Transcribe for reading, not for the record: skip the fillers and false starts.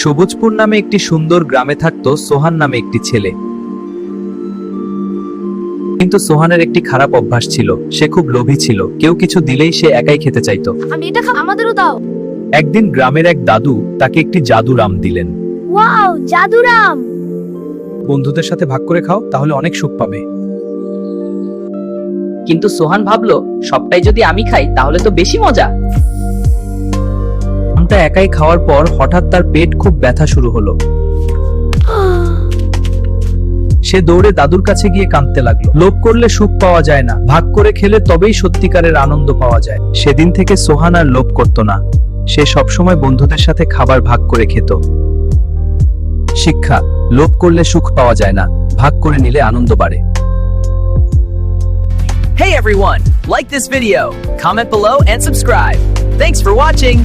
সবুজপুর নামে একটি সুন্দর গ্রামে থাকত সোহান নামে একটি ছেলে। কিন্তু সোহানের একটি খারাপ অভ্যাস ছিল, সে খুব লোভী ছিল। কেউ কিছু দিলেই সে একাই খেতে চাইতো। আমি এটা খাবো, আমাদেরও দাও। একদিন গ্রামের এক দাদু তাকে একটি জাদুর আম দিলেন। ওয়াও, জাদুরাম। বন্ধুদের সাথে ভাগ করে খাও, তাহলে অনেক সুখ পাবে। কিন্তু সোহান ভাবলো, সবটাই যদি আমি খাই তাহলে তো বেশি মজা। আমটা একাই খাওয়ার পর হঠাৎ তার পেট খুব ব্যথা শুরু হলো। সে দৌড়ে দাদুর কাছে গিয়ে কাঁদতে লাগলো। লোভ করলে সুখ পাওয়া যায় না, ভাগ করে খেলে তবেই সত্যিকারের আনন্দ পাওয়া যায়। সেদিন থেকে সোহান আর লোভ করত না, সে সবসময় বন্ধুদের সাথে খাবার ভাগ করে খেত। শিক্ষা: লোভ করলে সুখ পাওয়া যায় না, ভাগ করে নিলে আনন্দ বাড়ে। Hey everyone, like this video, comment below and subscribe. Thanks for watching.